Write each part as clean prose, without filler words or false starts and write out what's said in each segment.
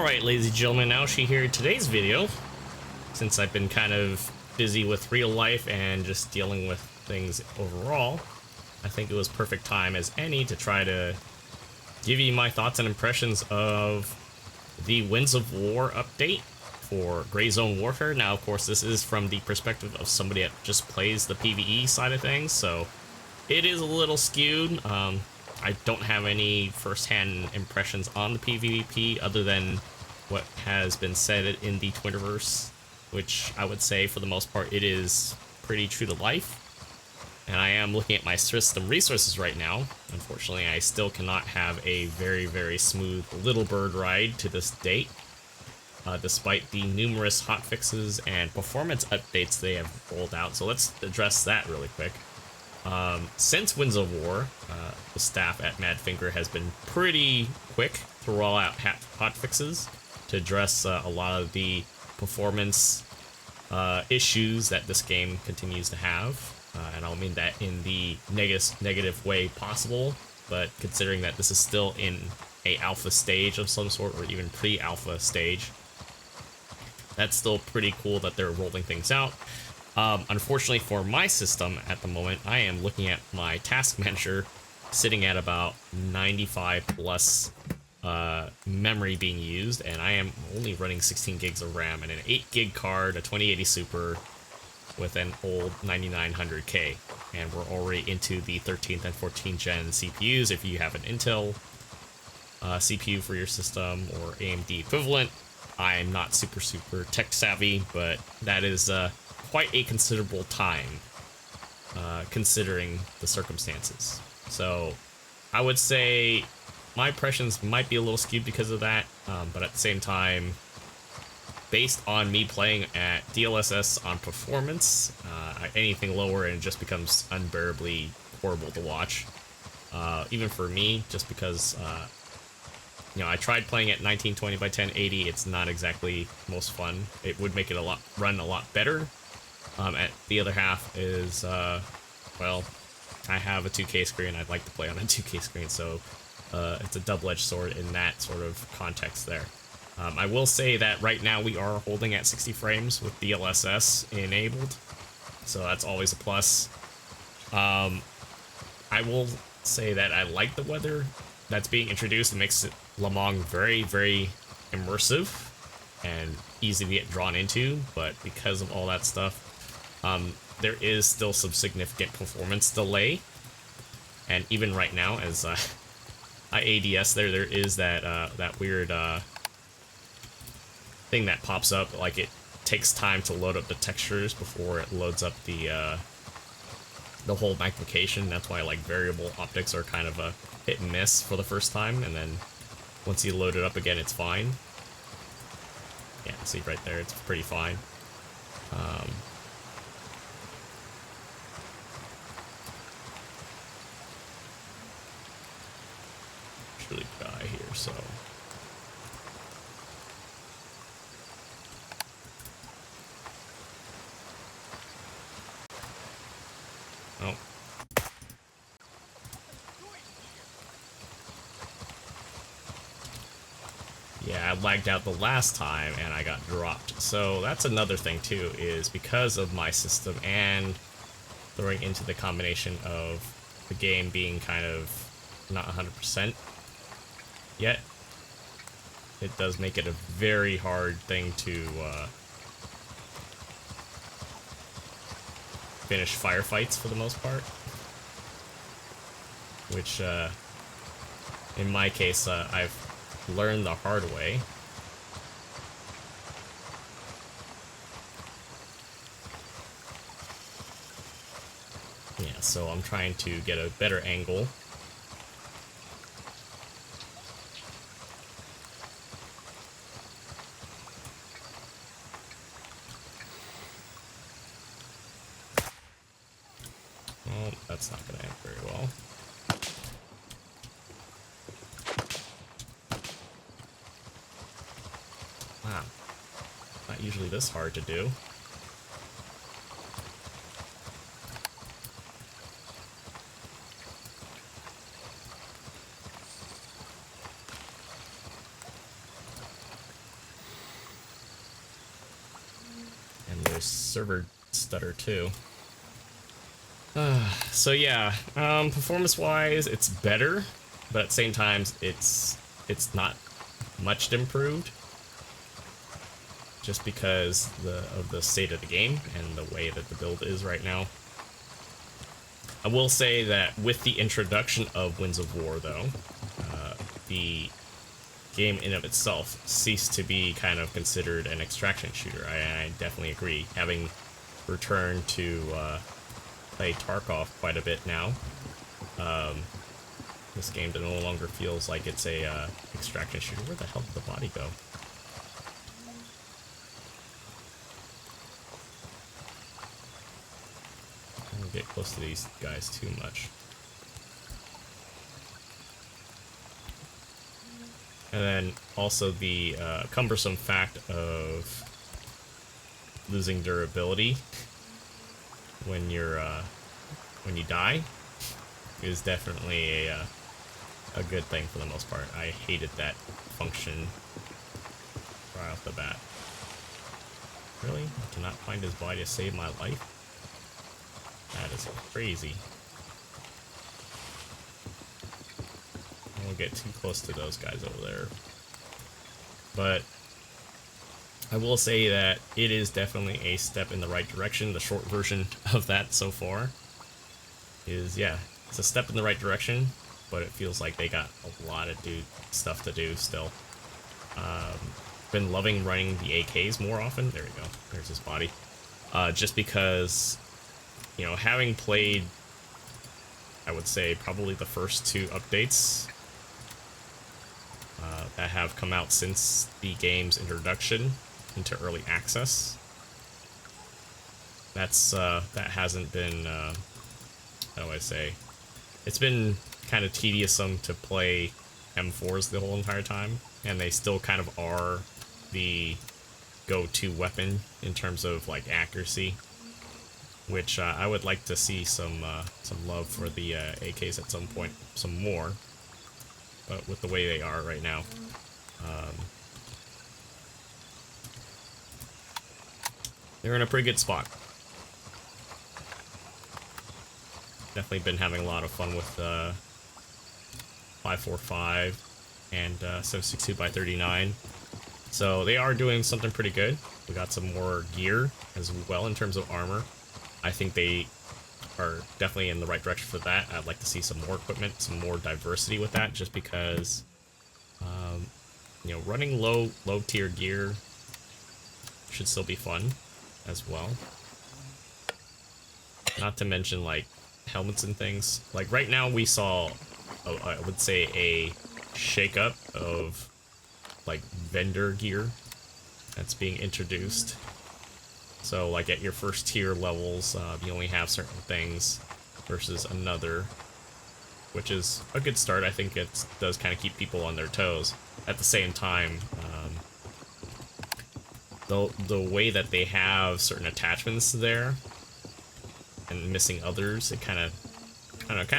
Alright, ladies and gentlemen, Naoshi here. Today's video, since I've been kind of busy with real life and just dealing with things overall, I think it was perfect time as any to try to give you my thoughts and impressions of the Winds of War update for Gray Zone Warfare. Now, of course, this is from the perspective of somebody that just plays the PVE side of things, so it is a little skewed. I don't have any first-hand impressions on the PvP other than what has been said in the Twitterverse, which I would say for the most part it is pretty true to life. And I am looking at my system resources right now. Unfortunately, I still cannot have a very smooth little bird ride to this date, despite the numerous hotfixes and performance updates they have rolled out. So let's address that really quick. Since Winds of War, the staff at Madfinger has been pretty quick to roll out hotfixes to address a lot of the performance issues that this game continues to have. And I don't mean that in the negative way possible, but considering that this is still in a alpha stage of some sort, or even pre-alpha stage, that's still pretty cool that they're rolling things out. Unfortunately for my system at the moment, I am looking at my task manager sitting at about 95 plus memory being used, and I am only running 16 gigs of RAM and an 8 gig card, a 2080 Super with an old 9900K, and we're already into the 13th and 14th gen CPUs. If you have an Intel CPU for your system or AMD equivalent, I am not super tech savvy, but that is quite a considerable time considering the circumstances. So I would say my impressions might be a little skewed because of that, but at the same time, based on me playing at DLSS on performance, anything lower and it just becomes unbearably horrible to watch. Even for me, just because you know, I tried playing at 1920 by 1080. It's not exactly most fun. It would make it run a lot better. At the other half is, well, I have a 2K screen. I'd like to play on a 2K screen, so it's a double-edged sword in that sort of context there. I will say that right now we are holding at 60 frames with DLSS enabled, so that's always a plus. I will say that I like the weather that's being introduced. It makes Lamong very immersive and easy to get drawn into, but because of all that stuff, there is still some significant performance delay. And even right now, as I ADS there is that that weird thing that pops up, like it takes time to load up the textures before it loads up the whole magnification. That's why like variable optics are kind of a hit and miss for the first time, and then once you load it up again, it's fine. Yeah, see right there, it's pretty fine. Really die here, so oh, yeah, I lagged out the last time and I got dropped. So that's another thing too, is because of my system and throwing into the combination of the game being kind of not 100% yet, it does make it a very hard thing to finish firefights for the most part, which in my case I've learned the hard way. Yeah, so I'm trying to get a better angle. Oh, that's not going to end very well. Wow. Not usually this hard to do. little server stutter too. So yeah, performance-wise, it's better, but at the same time, it's not much improved, just because of the state of the game and the way that the build is right now. I will say that with the introduction of Winds of War, though, the game in of itself ceased to be kind of considered an extraction shooter. I definitely agree. Having returned to play Tarkov quite a bit now, this game no longer feels like it's a extraction shooter. Where the hell did the body go? I don't get close to these guys too much. And then also the cumbersome fact of losing durability when when you die is definitely a good thing for the most part. I hated that function right off the bat. Really? I cannot find his body to save my life? That is crazy. I won't get too close to those guys over there. But I will say that it is definitely a step in the right direction. The short version of that so far is, yeah, it's a step in the right direction, but it feels like they got a lot of stuff to do still. Been loving running the AKs more often. There we go. There's his body. Just because, you know, having played, I would say, probably the first 2 updates that have come out since the game's introduction into early access, that hasn't been, how do I say, it's been kind of tedious to play M4s the whole entire time, and they still kind of are the go-to weapon in terms of like accuracy, which I would like to see some love for the AKs at some point, some more. But with the way they are right now, they're in a pretty good spot. Definitely been having a lot of fun with 545 and 762x39. So they are doing something pretty good. We got some more gear as well in terms of armor. I think they are definitely in the right direction for that. I'd like to see some more equipment, some more diversity with that, just because, you know, running low tier gear should still be fun as well. Not to mention like helmets and things. Like right now we saw, I would say, a shake-up of like vendor gear that's being introduced. So like at your first tier levels, you only have certain things versus another, which is a good start. I think it does kind of keep people on their toes. At the same time, the way that they have certain attachments there and missing others, it kind of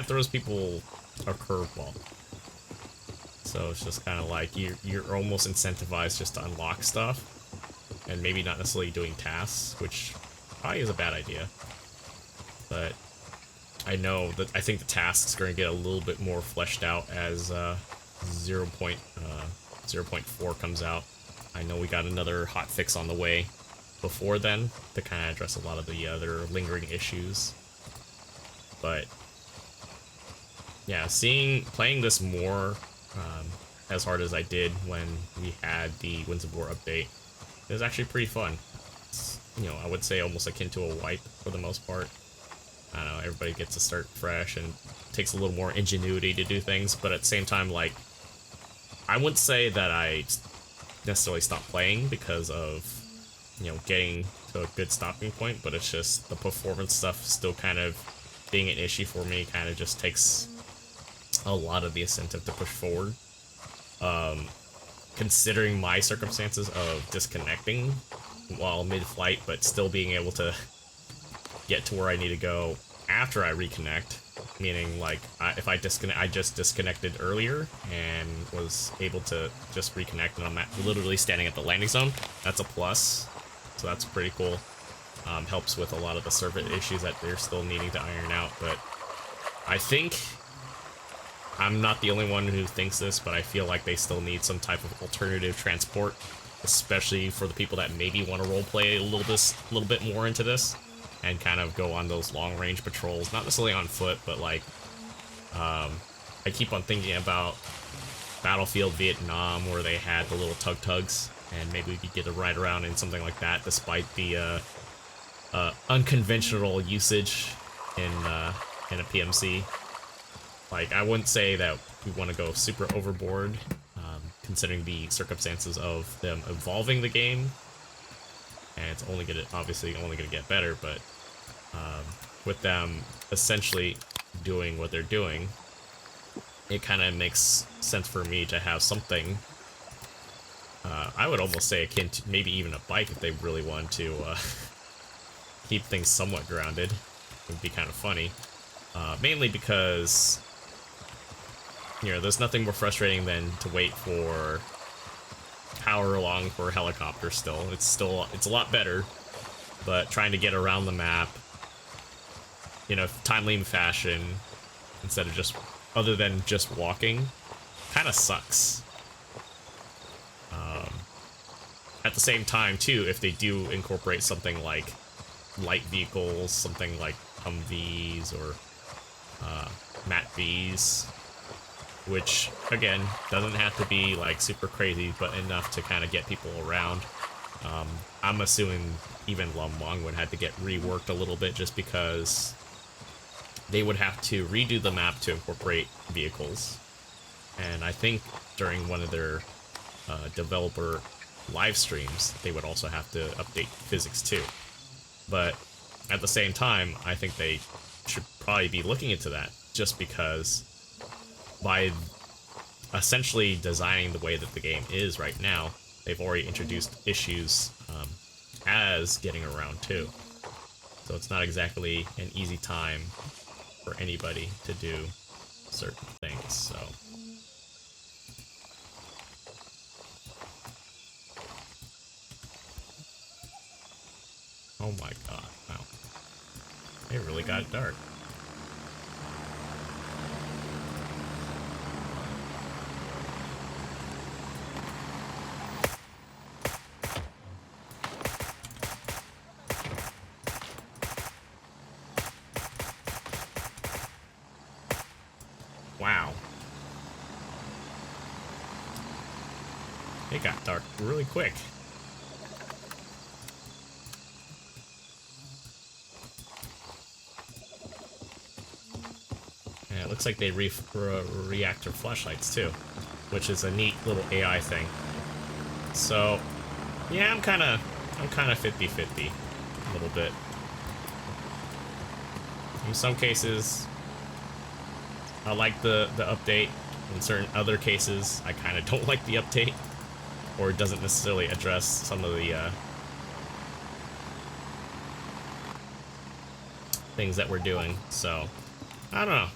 throws people a curveball. So it's just kind of like you're almost incentivized just to unlock stuff, and maybe not necessarily doing tasks, which probably is a bad idea. But I know that I think the tasks are going to get a little bit more fleshed out as 0.4 comes out. I know we got another hotfix on the way before then to kind of address a lot of the other lingering issues. But yeah, playing this more as hard as I did when we had the Winds of War update, it was actually pretty fun. It's, you know, I would say almost akin to a wipe for the most part. I don't know, everybody gets to start fresh and takes a little more ingenuity to do things, but at the same time, like, I wouldn't say that I necessarily stopped playing because of, you know, getting to a good stopping point, but it's just the performance stuff still kind of being an issue for me kind of just takes a lot of the incentive to push forward. Considering my circumstances of disconnecting while mid-flight, but still being able to get to where I need to go after I reconnect, meaning like if I disconnect, I just disconnected earlier and was able to just reconnect, and I'm literally standing at the landing zone. That's a plus, so that's pretty cool. helps with a lot of the server issues that they're still needing to iron out. But I think I'm not the only one who thinks this, but I feel like they still need some type of alternative transport, especially for the people that maybe want to roleplay a little bit more into this and kind of go on those long range patrols, not necessarily on foot, but like I keep on thinking about Battlefield Vietnam, where they had the little tug-tugs, and maybe we could get to ride around in something like that, despite the unconventional usage in a PMC. Like, I wouldn't say that we want to go super overboard, considering the circumstances of them evolving the game, and it's only gonna, obviously only gonna get better, but with them essentially doing what they're doing, it kind of makes sense for me to have something, I would almost say akin to maybe even a bike if they really wanted to keep things somewhat grounded. It would be kind of funny. Mainly because, you know, there's nothing more frustrating than to wait for power along for a helicopter still. It's a lot better, but trying to get around the map, you know, timely fashion, instead of just, other than just walking, kind of sucks. At the same time, too, if they do incorporate something like light vehicles, something like Humvees or Matvs, which, again, doesn't have to be, like, super crazy, but enough to kind of get people around. I'm assuming even Lumbong would have to get reworked a little bit, just because they would have to redo the map to incorporate vehicles. And I think during one of their developer live streams, they would also have to update physics too. But at the same time, I think they should probably be looking into that, just because by essentially designing the way that the game is right now, they've already introduced issues as getting around too. So it's not exactly an easy time for anybody to do certain things, so. Oh my god, wow. It really got dark. Wow. It got dark really quick. Yeah, it looks like they reactor flashlights too, which is a neat little AI thing. So, yeah, I'm kind of 50-50 a little bit. In some cases, I like the update. In certain other cases, I kind of don't like the update, or it doesn't necessarily address some of the things that we're doing. So, I don't know.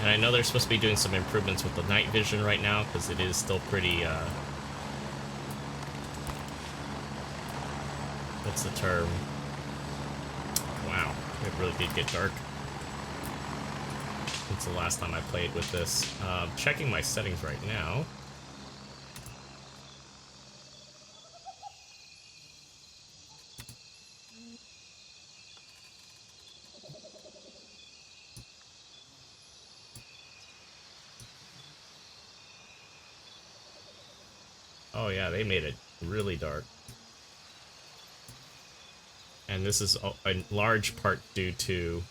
And I know they're supposed to be doing some improvements with the night vision right now, because it is still pretty, what's the term? Wow, it really did get dark. Since the last time I played with this. Checking my settings right now. Oh yeah, they made it really dark. And this is a large part due to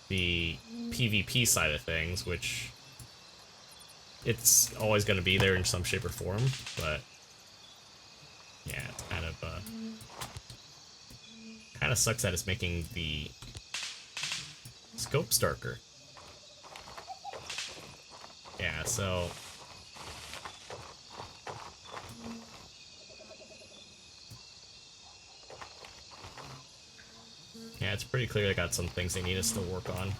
the PvP side of things, which it's always going to be there in some shape or form, but yeah, it's kind of sucks that it's making the scopes darker. Yeah, so yeah, it's pretty clear they got some things they need to still work on.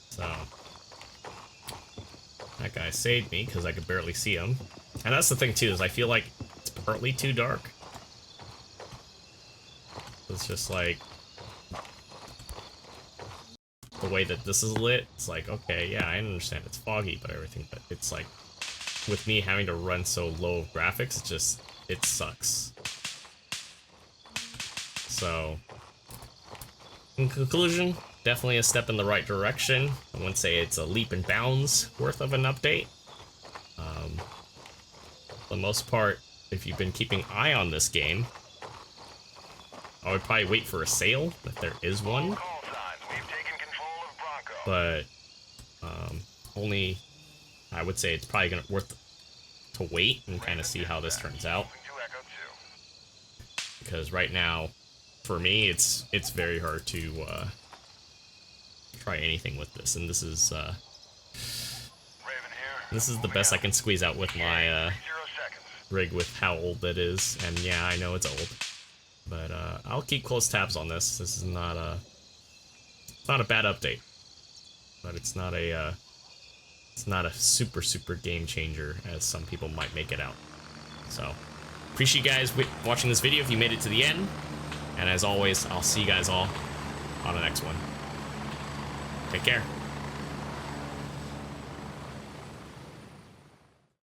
So that guy saved me because I could barely see him. And that's the thing too, is I feel like it's partly too dark. It's just like the way that this is lit, it's like, okay, yeah, I understand it's foggy, but everything, but it's like, with me having to run so low of graphics, it just, it sucks. So, in conclusion, definitely a step in the right direction. I wouldn't say it's a leap and bounds worth of an update. For the most part, if you've been keeping eye on this game, I would probably wait for a sale, if there is one. But, only, I would say it's probably worth to wait and kind of see how this turns out. Because right now, for me, it's very hard to try anything with this, and this is the best I can squeeze out with my rig with how old it is. And yeah, I know it's old, but I'll keep close tabs on this. This is not a bad update, but it's not a super game changer as some people might make it out. So appreciate you guys watching this video if you made it to the end, and as always, I'll see you guys all on the next one. Take care.